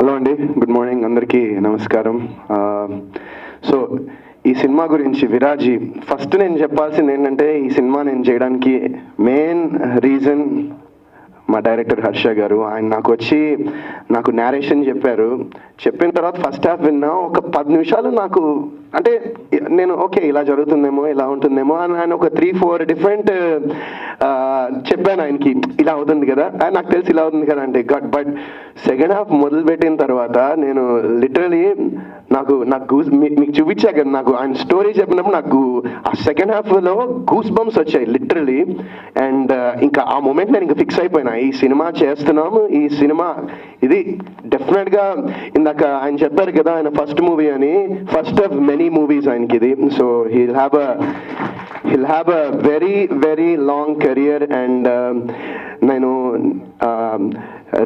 Hello అండి, good morning, అందరికీ నమస్కారం. సో ఈ సినిమా గురించి విరాజీ, ఫస్ట్ నేను చెప్పాల్సింది ఏంటంటే ఈ సినిమా నేను చేయడానికి మెయిన్ రీజన్ మా డైరెక్టర్ హర్ష గారు. ఆయన నాకు నేరేషన్ చెప్పిన తర్వాత ఫస్ట్ హాఫ్ విన్నా. ఒక 10 నిమిషాలు నాకు అంటే నేను ఓకే ఇలా జరుగుతుందేమో, ఇలా ఉంటుందేమో అని ఆయన ఒక 3-4 డిఫరెంట్ చెప్పాను ఆయనకి, ఇలా అవుతుంది కదా, నాకు తెలిసి ఇలా అవుతుంది కదా అంటే బట్ సెకండ్ హాఫ్ మొదలుపెట్టిన తర్వాత నేను లిటరలీ నాకు మీకు చూపించా కదా, నాకు ఆయన స్టోరీ చెప్పినప్పుడు నాకు ఆ సెకండ్ హాఫ్లో గూస్ బంప్స్ వచ్చాయి లిటరలీ. అండ్ ఇంకా ఆ మూమెంట్ నేను ఇంకా ఫిక్స్ అయిపోయినా, ఈ సినిమా చేస్తున్నాము, ఈ సినిమా ఇది డెఫినెట్గా. ఇందాక ఆయన చెప్పారు కదా ఆయన ఫస్ట్ మూవీ అని, ఫస్ట్ ఆఫ్ మెనీ మూవీస్ ఆయనకి ఇది. So he'll have a very very long career. And నేను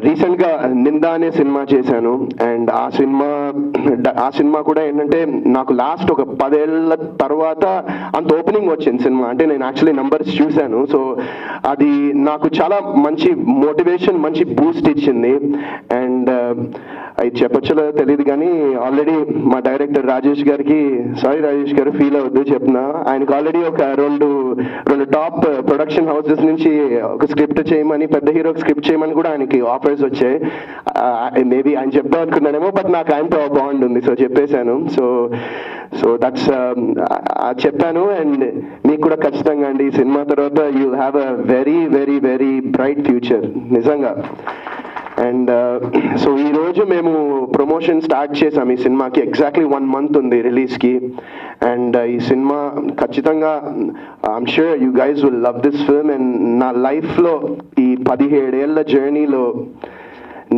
రీసెంట్గా నిందా అనే సినిమా చేశాను. అండ్ ఆ సినిమా కూడా ఏంటంటే నాకు లాస్ట్ ఒక 10 ఏళ్ళ తర్వాత అంత ఓపెనింగ్ వచ్చింది సినిమా. అంటే నేను యాక్చువల్లీ నంబర్స్ చూశాను. సో అది నాకు చాలా మంచి మోటివేషన్, మంచి బూస్ట్ ఇచ్చింది. అండ్ అది చెప్పచ్చలో తెలియదు కానీ ఆల్రెడీ మా డైరెక్టర్ రాజేష్ గారికి, సారీ రాజేష్ గారు ఫీల్ అవద్దు చెప్తున్నా, ఆయనకు ఆల్రెడీ ఒక రెండు టాప్ ప్రొడక్షన్ హౌసెస్ నుంచి ఒక స్క్రిప్ట్ చేయమని, పెద్ద హీరోకి స్క్రిప్ట్ చేయమని కూడా ఆయనకి ఆఫర్స్ వచ్చాయి. మేబీ ఆయన చెప్దాం అనుకున్నానేమో, బట్ నాకు ఆయనతో బాండ్ ఉంది, సో చెప్పేశాను. సో దట్స్ చెప్పాను. అండ్ మీకు కూడా ఖచ్చితంగా అండి ఈ సినిమా తర్వాత you have a very very very bright future నిజంగా. అండ్ సో ఈరోజు మేము ప్రమోషన్ స్టార్ట్ చేసాం ఈ సినిమాకి. ఎగ్జాక్ట్లీ 1 month ఉంది రిలీజ్కి. అండ్ ఈ సినిమా ఖచ్చితంగా I'm sure you guys will love this film. And నా లైఫ్లో ఈ 17 ఏళ్ళ జర్నీలో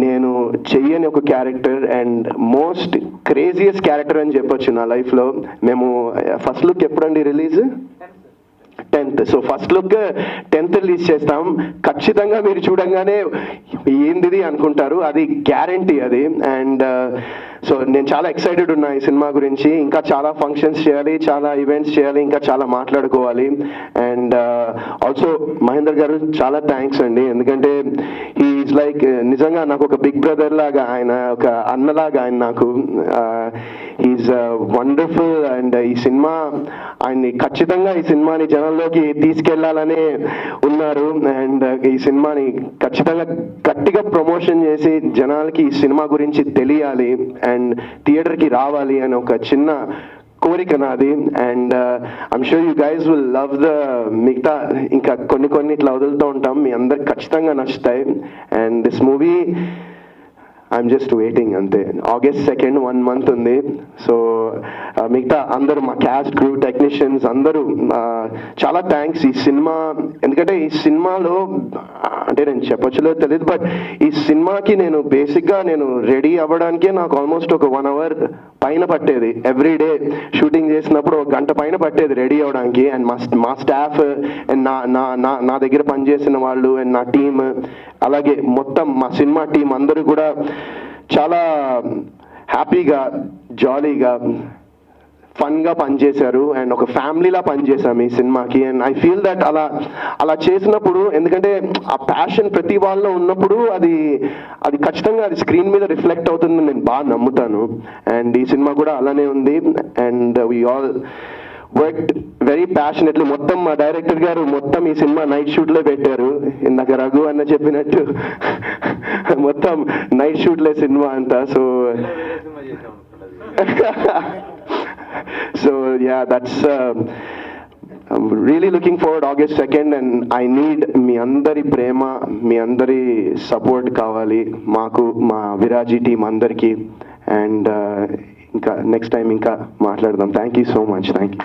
నేను చెయ్యని ఒక character and most craziest character అని చెప్పొచ్చు నా లైఫ్లో. మేము ఫస్ట్ లుక్ ఎప్పుడండి release? 10th. So first look 10th release చేస్తాం. ఖచ్చితంగా మీరు చూడంగానే ఏంది అనుకుంటారు, అది గ్యారంటీ అది. అండ్ సో నేను చాలా ఎక్సైటెడ్ ఉన్నా ఈ సినిమా గురించి. ఇంకా చాలా ఫంక్షన్స్ చేయాలి, చాలా ఈవెంట్స్ చేయాలి, ఇంకా చాలా మాట్లాడుకోవాలి. అండ్ ఆల్సో మహేందర్ గారు చాలా థ్యాంక్స్ అండి, ఎందుకంటే హీఈస్ లైక్ నిజంగా నాకు ఒక బిగ్ బ్రదర్ లాగా, ఆయన ఒక అన్నలాగా ఆయన నాకు. He is wonderful. అండ్ ఈ సినిమా ఆయన్ని ఖచ్చితంగా ఈ సినిమాని జనంలోకి తీసుకెళ్లాలనే ఉన్నారు. అండ్ ఈ సినిమాని ఖచ్చితంగా గట్టిగా ప్రమోషన్ చేసి జనాలకి ఈ సినిమా గురించి తెలియాలి అండ్ థియేటర్కి రావాలి అని ఒక చిన్న కోరిక నాది. And I'm sure you guys will love the మిగతా ఇంకా కొన్ని ఇట్లా వదులుతూ ఉంటాం, మీ అందరికి ఖచ్చితంగా నచ్చుతాయి. And this movie I'm just waiting అంతే. August 2nd 1 month ఉంది. సో మిగతా అందరూ మా క్యాస్ట్, క్రూ, టెక్నీషియన్స్ అందరూ చాలా థ్యాంక్స్. ఈ సినిమా ఎందుకంటే ఈ సినిమాలో అంటే నేను చెప్పొచ్చులో తెలియదు, బట్ ఈ సినిమాకి నేను బేసిక్గా నేను రెడీ అవ్వడానికే నాకు ఆల్మోస్ట్ ఒక 1 hour పైన పట్టేది. ఎవ్రీ డే షూటింగ్ చేసినప్పుడు 1 గంట పైన పట్టేది రెడీ అవ్వడానికి. అండ్ మా స్టాఫ్ అండ్ నా దగ్గర పనిచేసిన వాళ్ళు అండ్ నా టీమ్, అలాగే మొత్తం మా సినిమా టీం అందరూ కూడా చాలా హ్యాపీగా, జాలీగా, ఫన్గా పనిచేశారు. అండ్ ఒక ఫ్యామిలీలా పనిచేశాం ఈ సినిమాకి. అండ్ ఐ ఫీల్ దట్ అలా చేసినప్పుడు, ఎందుకంటే ఆ ప్యాషన్ ప్రతి వాళ్ళలో ఉన్నప్పుడు అది ఖచ్చితంగా అది స్క్రీన్ మీద రిఫ్లెక్ట్ అవుతుందని నేను బాగా నమ్ముతాను. అండ్ ఈ సినిమా కూడా అలానే ఉంది. And we all worked very passionately. మొత్తం మా డైరెక్టర్ గారు మొత్తం ఈ సినిమా నైట్ షూట్లో పెట్టారు. ఇందాక రఘు అన్న చెప్పినట్టు మొత్తం నైట్ షూట్లే సినిమా అంతా. So yeah, that's I'm really looking forward August 2nd. And I need మీ అందరి ప్రేమ, మీ అందరి సపోర్ట్ కావాలి మాకు, మా విరాజీ టీం అందరికీ. అండ్ ఇంకా నెక్స్ట్ టైం ఇంకా మాట్లాడదాం. Thank you so much. Thank you.